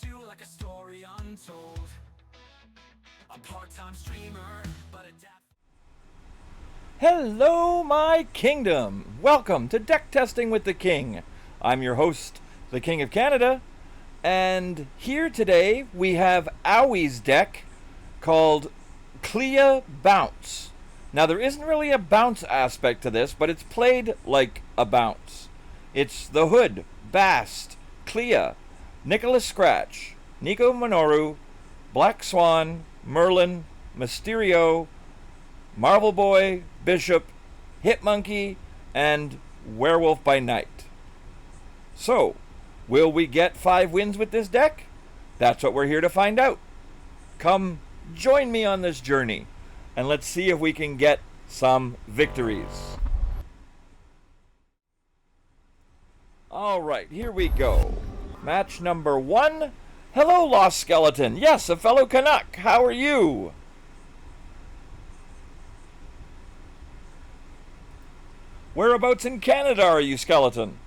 to like a story untold. A part-time streamer, but adapt. Hello, my kingdom! Welcome to Deck Testing with the King. I'm your host, the King of Canada, and here today we have Owie's deck called Clea Bounce. Now, there isn't really a bounce aspect to this, but it's played like a bounce. It's the Hood, Bast, Clea, Nicholas Scratch, Nico Minoru, Black Swan, Merlin, Mysterio, Marvel Boy, Bishop, Hitmonkey, and Werewolf by Night. So, will we get 5 wins with this deck? That's what we're here to find out. Come join me on this journey, and let's see if we can get some victories. Alright, here we go. Match number 1. Hello, Lost Skeleton. Yes, a fellow Canuck. How are you? Whereabouts in Canada are you, Skeleton?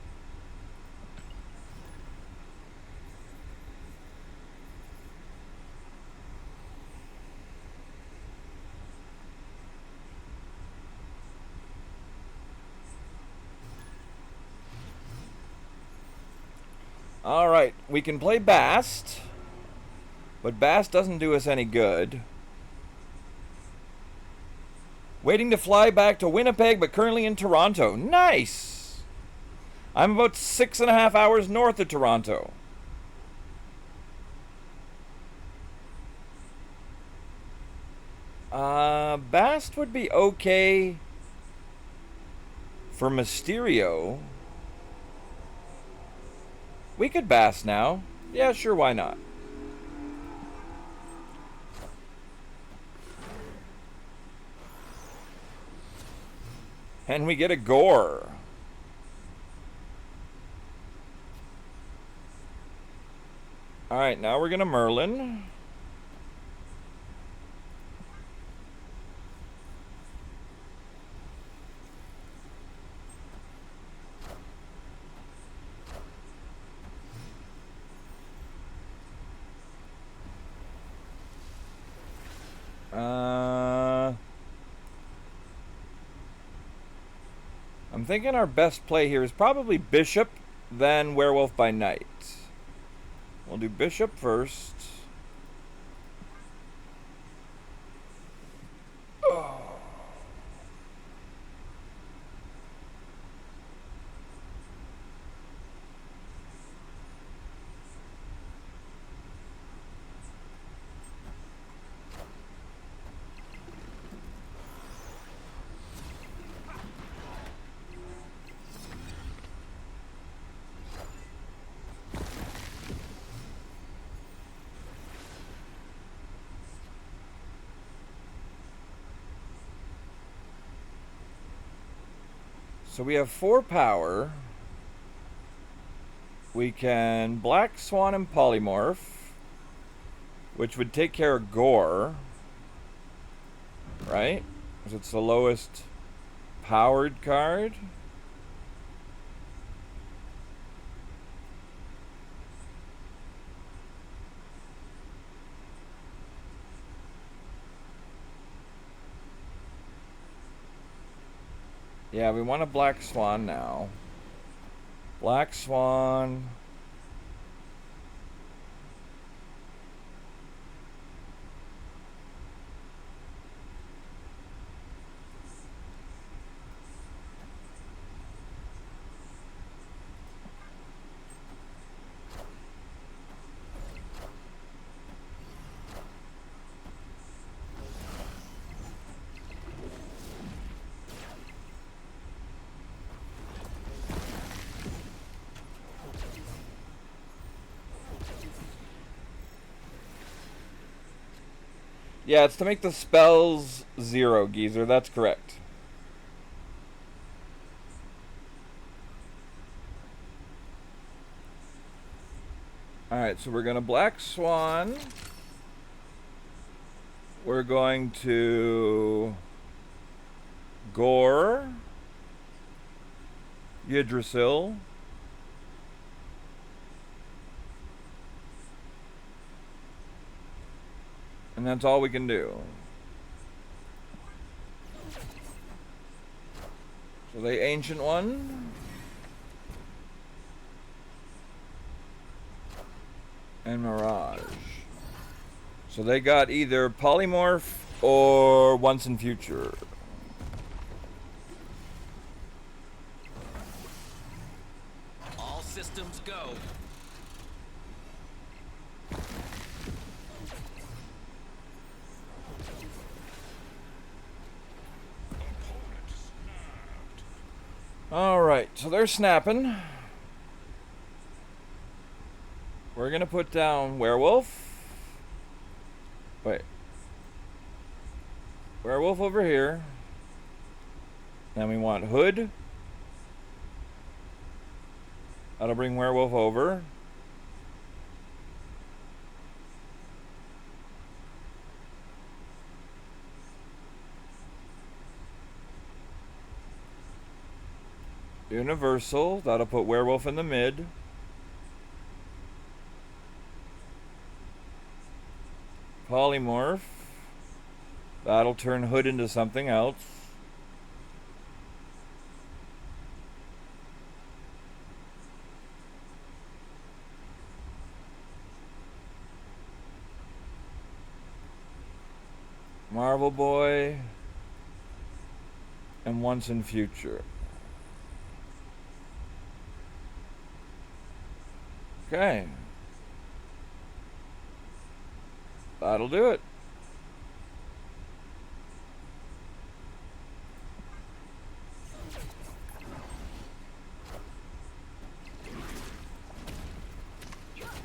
Alright, we can play Bast, but Bast doesn't do us any good. Waiting to fly back to Winnipeg, but currently in Toronto. Nice! I'm about 6.5 hours north of Toronto. Bast would be okay for Mysterio. We could Bast now. Yeah, sure, why not? And we get a Gore. Alright, now we're gonna Merlin. I'm thinking our best play here is probably Bishop, then Werewolf by Night. We'll do Bishop first. Oh. So we have 4 power. We can Black Swan and Polymorph, which would take care of Gore, right? Because it's the lowest powered card. Yeah, we want a Black Swan now. Black Swan. Yeah, it's to make the spells 0, Geezer. That's correct. Alright, so we're going to Black Swan. We're going to Gore. Yggdrasil. And that's all we can do. So the ancient one. And Mirage. So they got either Polymorph or Once in Future. All systems go. Alright, so they're snapping. We're gonna put down Werewolf. Wait. Werewolf over here. Then we want Hood. That'll bring Werewolf over. Universal. That'll put Werewolf in the mid. Polymorph. That'll turn Hood into something else. Marvel Boy. And Once in Future. Okay. That'll do it.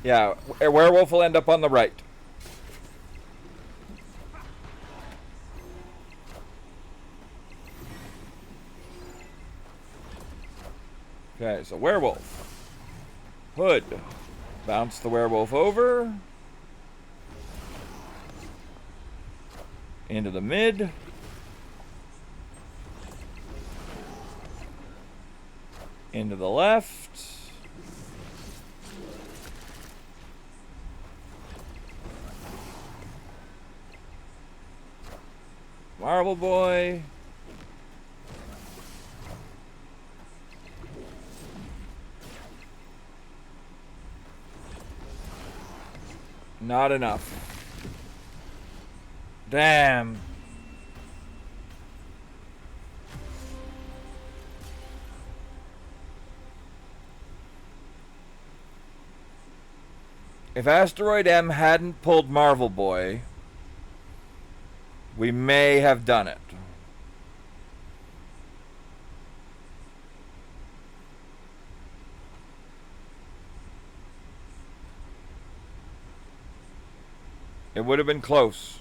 Yeah, a werewolf will end up on the right. Okay, so werewolf. Hood. Bounce the werewolf over. Into the mid. Into the left. Marble Boy. Not enough. Damn. If Asteroid M hadn't pulled Marvel Boy, we may have done it. It would have been close.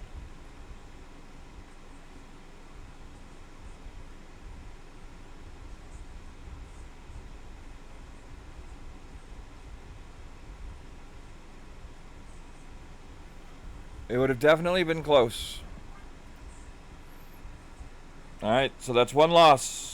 It would have definitely been close. Alright, so that's one loss.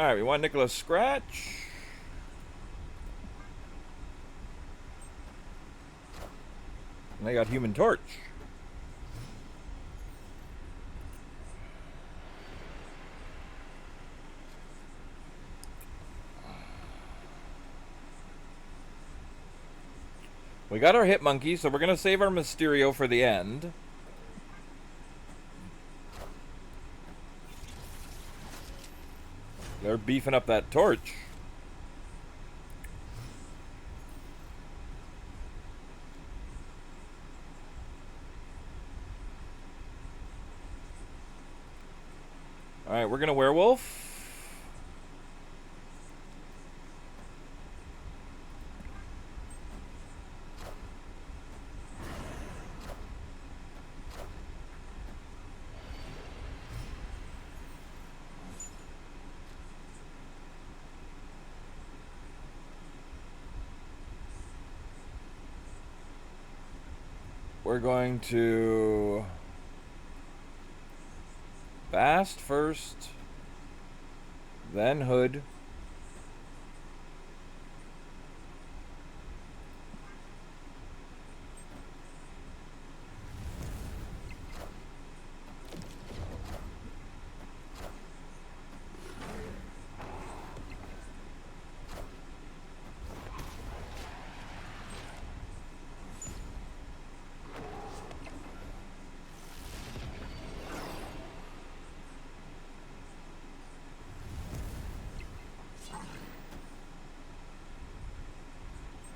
Alright, we want Nicholas Scratch. And they got Human Torch. We got our Hit Monkey, so we're going to save our Mysterio for the end. They're beefing up that torch. Alright, we're gonna werewolf. we're going to Bast first, then Hood.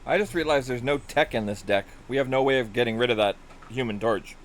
I just realized there's no tech in this deck. We have no way of getting rid of that Human Torch.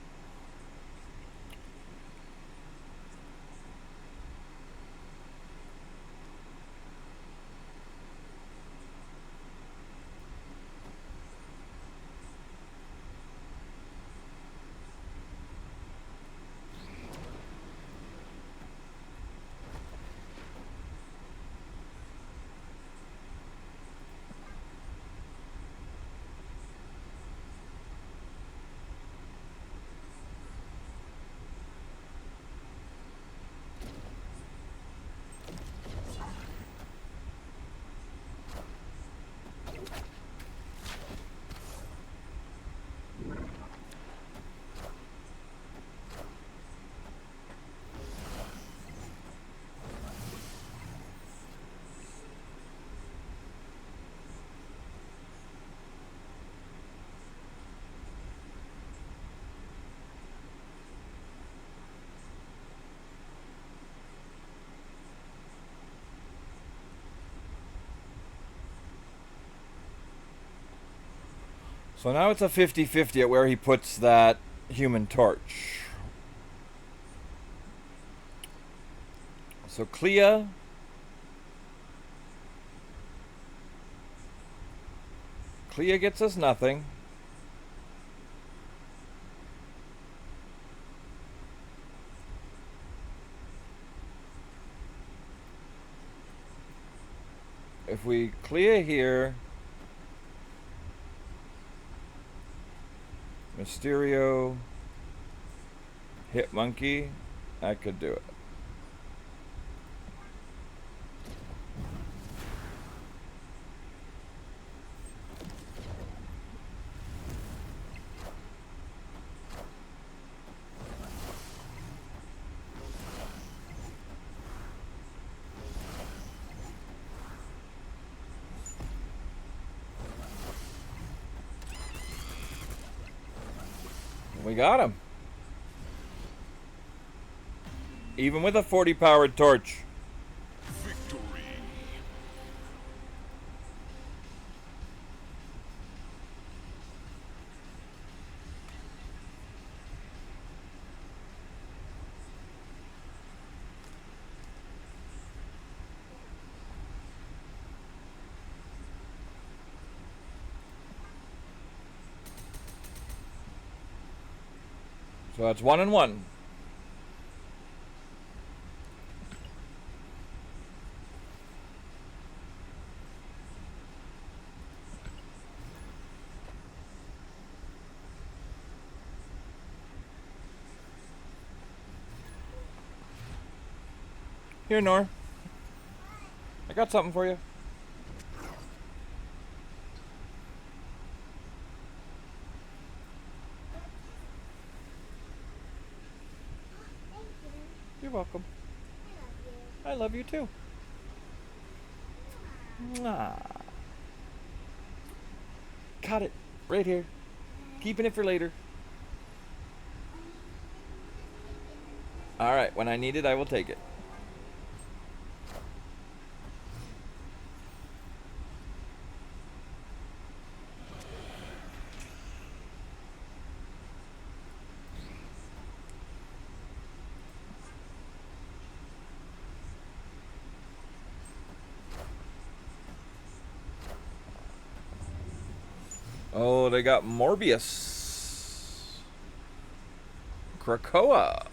So now it's a 50-50 at where he puts that Human Torch. So Clea gets us nothing. If we Clea here, Mysterio, hit Monkey, I could do it. We got him. Even with a 40 powered torch. Victory. So that's 1-1. Here, Nor. I got something for you. You're welcome. I love you too. Mwah. Got it. Right here. Keeping it for later. Alright, when I need it, I will take it. Oh, they got Morbius. Krakoa.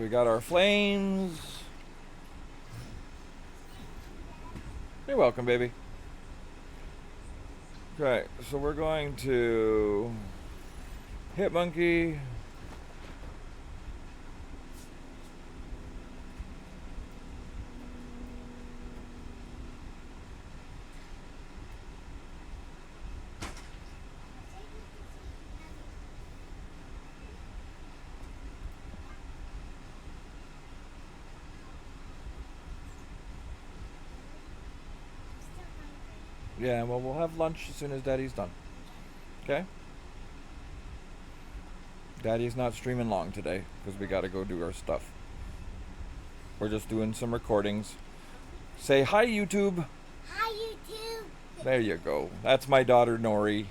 we got our flames. You're welcome, baby. Okay, so we're going to hit monkey. Yeah, well, we'll have lunch as soon as Daddy's done. Okay? Daddy's not streaming long today because we got to go do our stuff. We're just doing some recordings. Say hi, YouTube. Hi, YouTube. There you go. That's my daughter, Nori.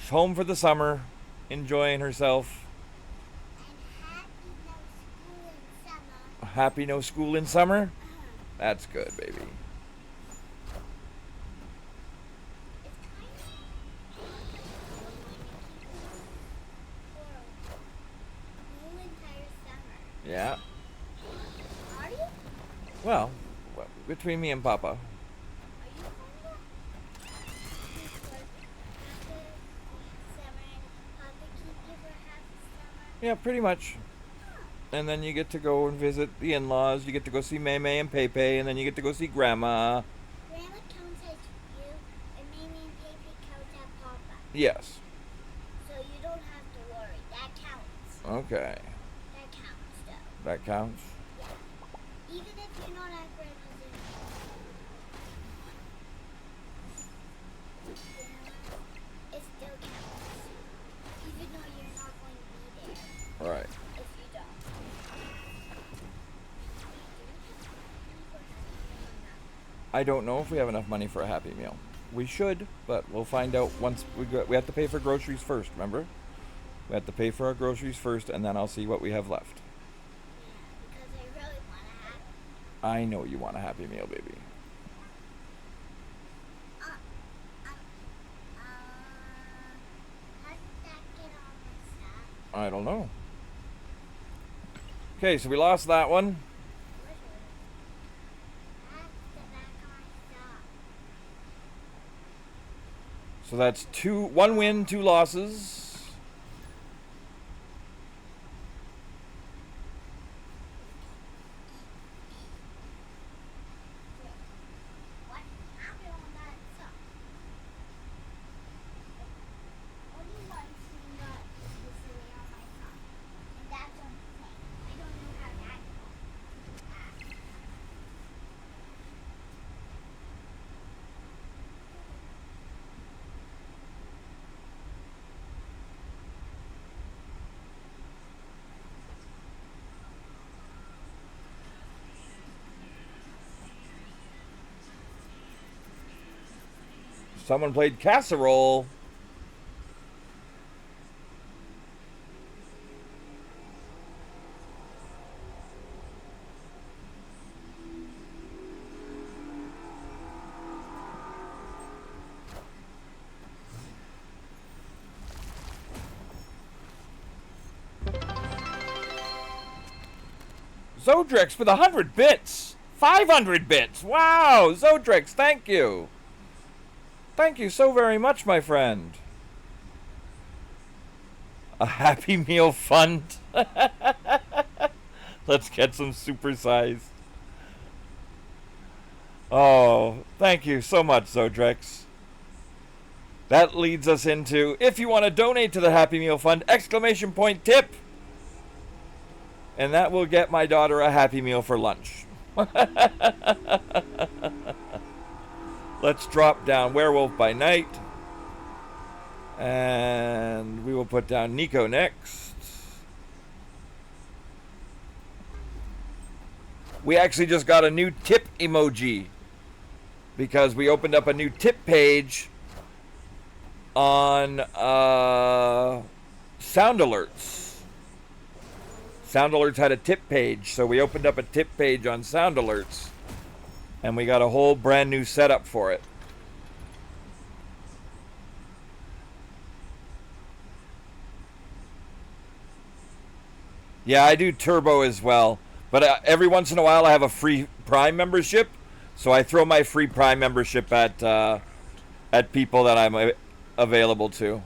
She's home for the summer, enjoying herself. And happy no school in summer. Happy no school in summer? That's good, baby. Yeah. Are you? Well, between me and Papa. Are you going to summer and Papa keep you for half the summer? Yeah, pretty much. And then you get to go and visit the in-laws. You get to go see May May and Pepe, and then you get to go see Grandma. Grandma counts as you, and Mimi and Pepe count as Papa. Yes. So you don't have to worry. That counts. Okay. That counts, though. That counts. Even if you're not at Grandma's it still counts. Even though you're not going to be there. All right. If you don't. I don't know if we have enough money for a Happy Meal. We should, but we'll find out once we have to pay for groceries first, remember? We have to pay for our groceries first, and then I'll see what we have left. Yeah, because I really want to have. I know you want a Happy Meal, baby. How did that get on my stuff? I don't know. Okay, so we lost that one. That's the back of my stuff. So that's one win, 2 losses. What happened on that stuff? Only one thing that was sitting on my phone. And that's on the thing. I don't know how that happened. Someone played Casserole. Zodrex with 100 bits. 500 bits. Wow, Zodrex, thank you. Thank you so very much, my friend. A Happy Meal fund. Let's get some supersize. Oh, thank you so much, Zodrex. That leads us into, if you want to donate to the Happy Meal fund, ! Tip. And that will get my daughter a Happy Meal for lunch. Let's drop down Werewolf by Night. And we will put down Nico next. We actually just got a new tip emoji because we opened up a new tip page on Sound Alerts. Sound Alerts had a tip page, so we opened up a tip page on Sound Alerts. And we got a whole brand new setup for it. Yeah, I do Turbo as well. But every once in a while I have a free Prime membership. So I throw my free Prime membership at people that I'm available to.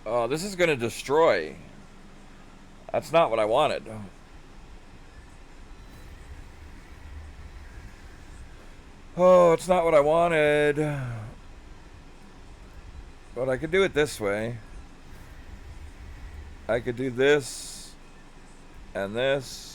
Oh, this is going to destroy. That's not what I wanted. Oh, it's not what I wanted. But I could do it this way. I could do this and this.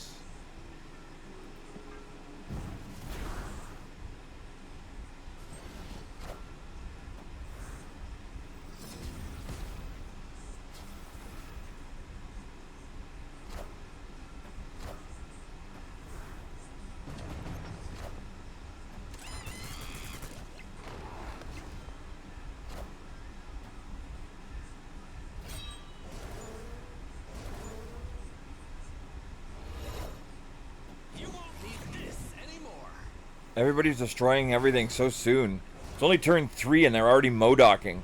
Everybody's destroying everything so soon. It's only turn 3 and they're already modocking.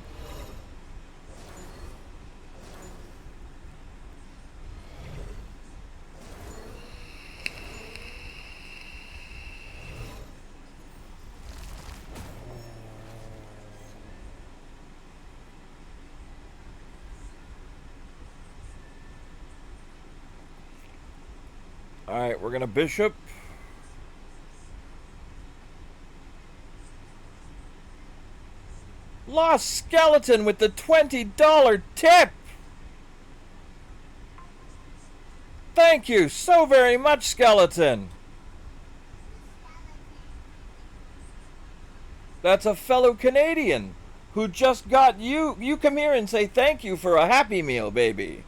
Alright, we're gonna bishop. Lost Skeleton with the $20 tip. Thank you so very much, Skeleton. That's a fellow Canadian who just got you. You come here and say thank you for a Happy Meal, baby.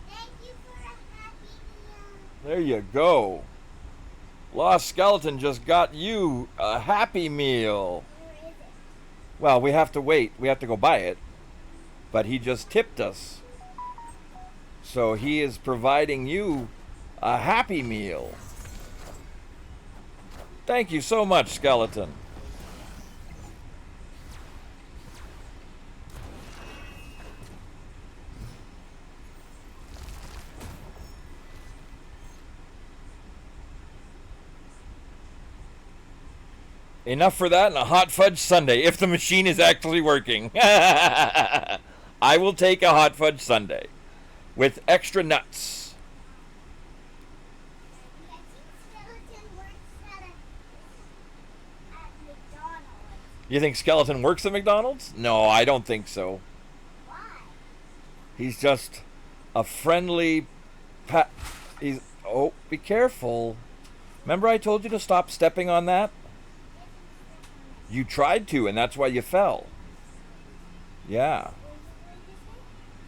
Thank you for a Happy Meal. There you go. Lost Skeleton just got you a Happy Meal. Where is it? Well, we have to wait. We have to go buy it. But he just tipped us. So he is providing you a Happy Meal. Thank you so much, Skeleton. Enough for that and a hot fudge sundae, if the machine is actually working. I will take a hot fudge sundae with extra nuts. I think Skeleton works at McDonald's. You think Skeleton works at McDonald's? No, I don't think so. Why? He's just a friendly he's oh, be careful. Remember I told you to stop stepping on that? You tried to, and that's why you fell. Yeah.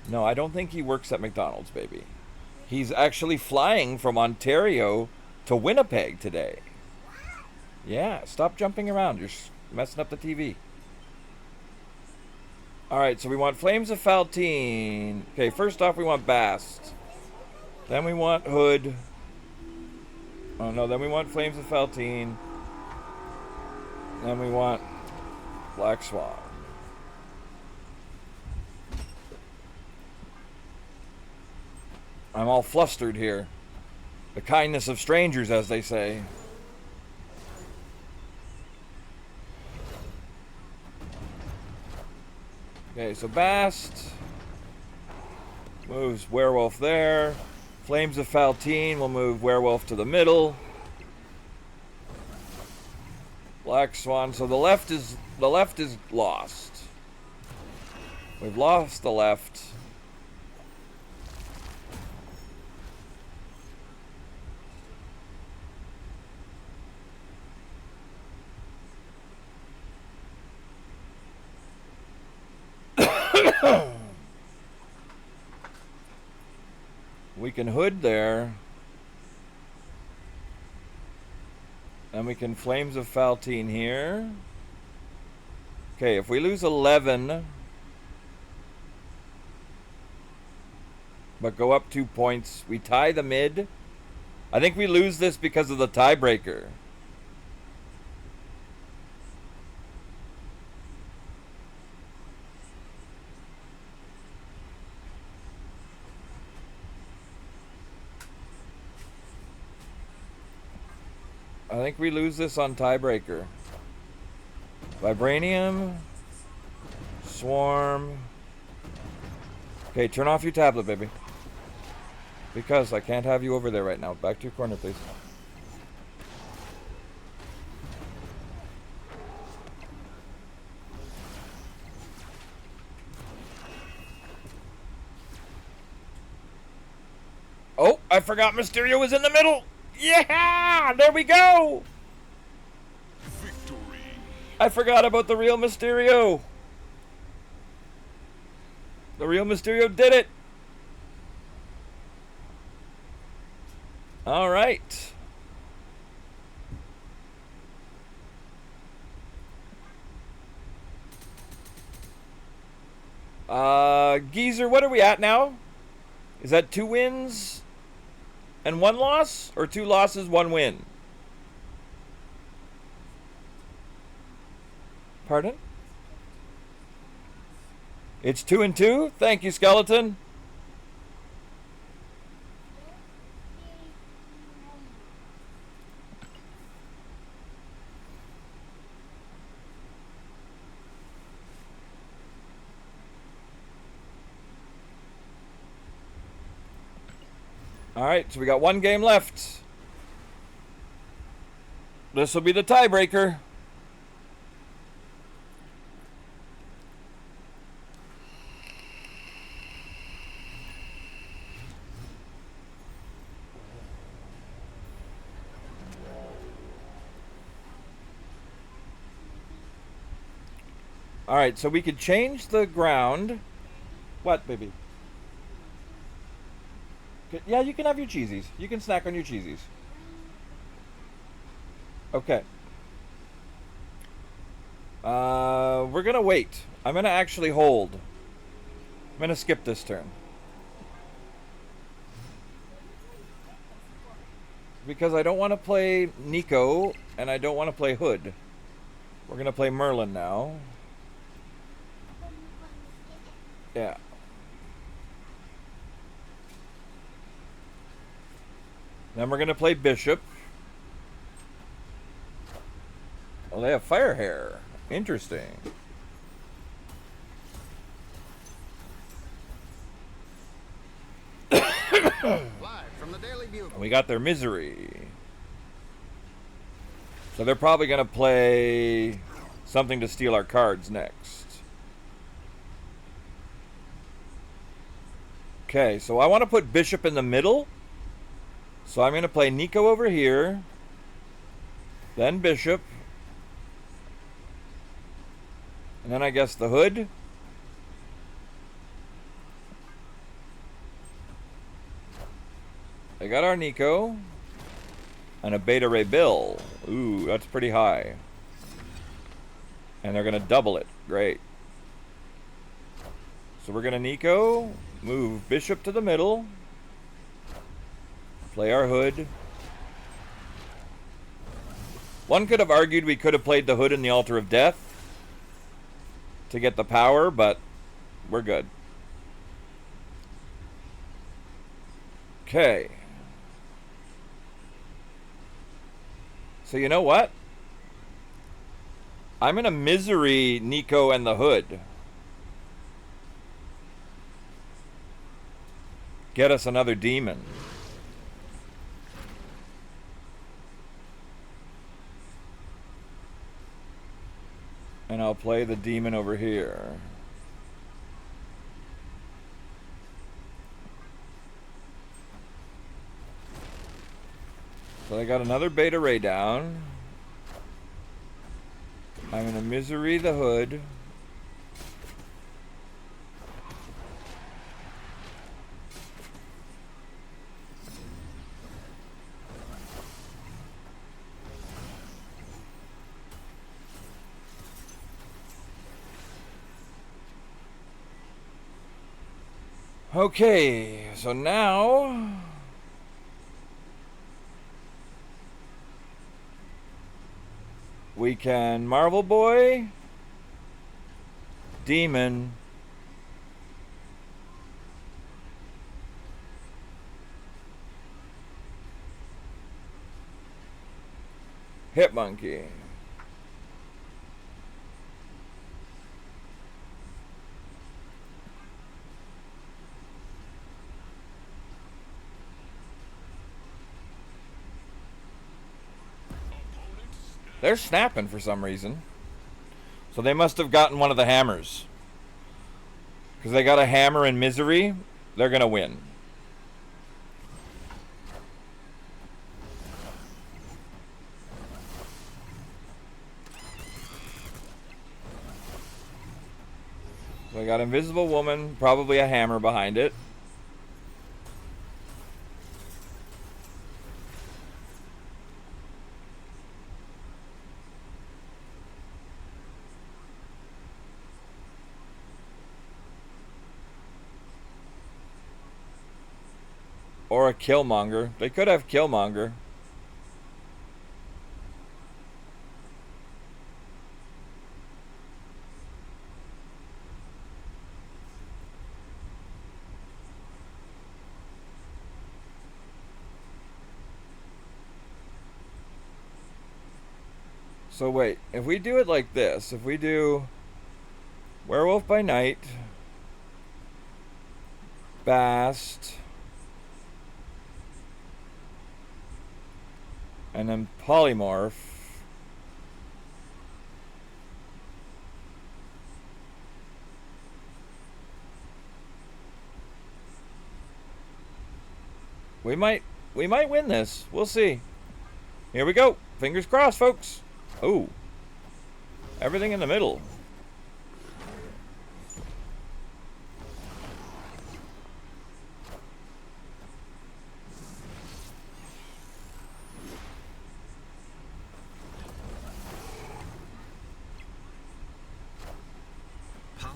No, I don't think he works at McDonald's, baby. He's actually flying from Ontario to Winnipeg today. Yeah, stop jumping around. You're messing up the TV. Alright, so we want Flames of Faltine. Okay, first off we want Bast. Then we want Hood. Oh no, then we want Flames of Faltine. Then we want Black Swan. I'm all flustered here. The kindness of strangers, as they say. Okay, so Bast moves Werewolf there. Flames of Faltine will move Werewolf to the middle. Black Swan. So the left is lost. We've lost the left. We can Hood there. And we can Flames of Faltine here. Okay, if we lose 11, but go up 2 points, we tie the mid. I think we lose this because of the tiebreaker. I think we lose this on tiebreaker. Vibranium. Swarm. Okay, turn off your tablet, baby. Because I can't have you over there right now. Back to your corner, please. Oh, I forgot Mysterio was in the middle. Yeah! There we go! Victory. I forgot about the real Mysterio. The real Mysterio did it. All right. Geezer, what are we at now? Is that 2 wins and 1 loss? Or 2 losses, 1 win? Pardon? It's 2 and 2? Thank you, Skeleton. Alright, so we got 1 game left. This will be the tiebreaker. Alright, so we could change the ground. What, baby? Yeah, you can have your cheesies. You can snack on your cheesies. Okay. We're gonna wait. I'm gonna actually hold. I'm gonna skip this turn. Because I don't want to play Nico, and I don't want to play Hood. We're gonna play Merlin now. Yeah. Then we're going to play Bishop. Oh, they have fire hair. Interesting. Live from the Daily Bugle. We got their misery. So they're probably going to play something to steal our cards next. Okay, so I want to put Bishop in the middle. So I'm going to play Nico over here. Then Bishop. And then I guess the Hood. They got our Nico. And a Beta Ray Bill. Ooh, that's pretty high. And they're going to double it. Great. So we're going to Nico. Move Bishop to the middle. Play our Hood. One could have argued we could have played the Hood in the Altar of Death to get the power, but we're good. Okay. So you know what? I'm in a misery Nico and the Hood. Get us another demon. And I'll play the demon over here. So I got another Beta Ray down. I'm in a misery the Hood. Okay, so now we can Marvel Boy, Demon, Hit Monkey. They're snapping for some reason. So they must have gotten one of the hammers. Because they got a hammer in Misery. They're going to win. So they got Invisible Woman, probably a hammer behind it. Or a Killmonger. They could have Killmonger. So wait, if we do it like this, if we do Werewolf by Night, Bast, and then Polymorph, we might win this. We'll see. Here we go. Fingers crossed, folks. Oh, everything in the middle.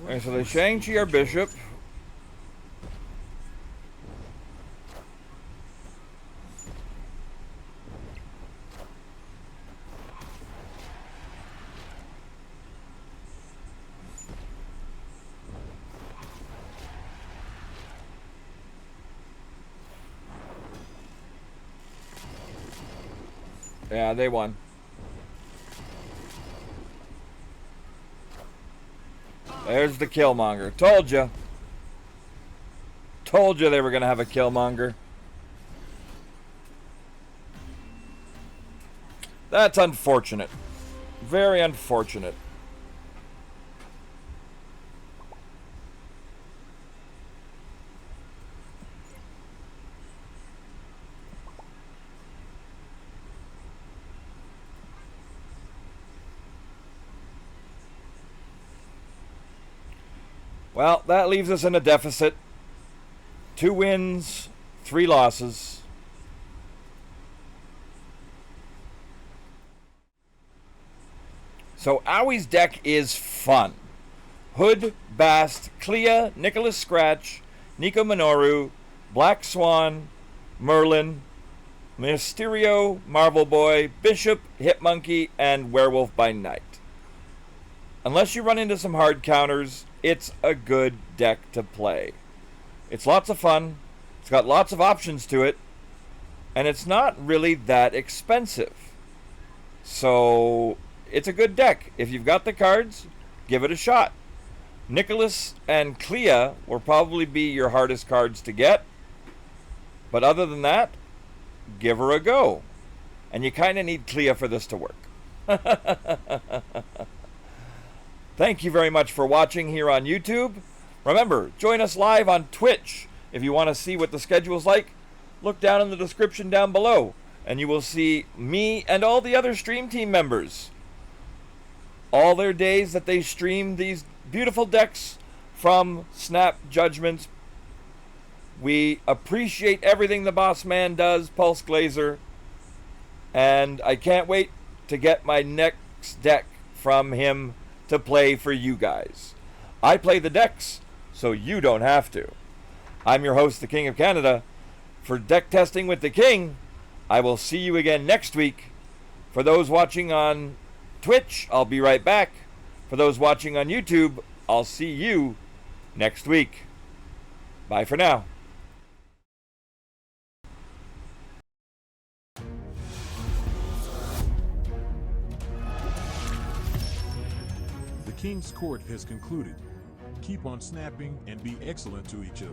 Alright, so they Shang-Chi our bishop. Yeah, they won. There's the Killmonger. Told you. Told you they were going to have a Killmonger. That's unfortunate. Very unfortunate. Well, that leaves us in a deficit. 2 wins, 3 losses. So Owie's deck is fun. Hood, Bast, Clea, Nicholas Scratch, Nico Minoru, Black Swan, Merlin, Mysterio, Marvel Boy, Bishop, Hitmonkey, and Werewolf by Night. Unless you run into some hard counters, it's a good deck to play. It's lots of fun, it's got lots of options to it, and it's not really that expensive. So, it's a good deck. If you've got the cards, give it a shot. Nicholas and Clea will probably be your hardest cards to get, but other than that, give her a go. And you kind of need Clea for this to work. Thank you very much for watching here on YouTube. Remember, join us live on Twitch. If you want to see what the schedule's like, look down in the description down below, and you will see me and all the other stream team members. All their days that they stream these beautiful decks from Snap Judgements. We appreciate everything the boss man does, Pulse Glazer. And I can't wait to get my next deck from him to play for you guys. I play the decks, so you don't have to. I'm your host, the King of Canada. For Deck Testing with the King, I will see you again next week. For those watching on Twitch, I'll be right back. For those watching on YouTube, I'll see you next week. Bye for now. King's Court has concluded. Keep on snapping and be excellent to each other.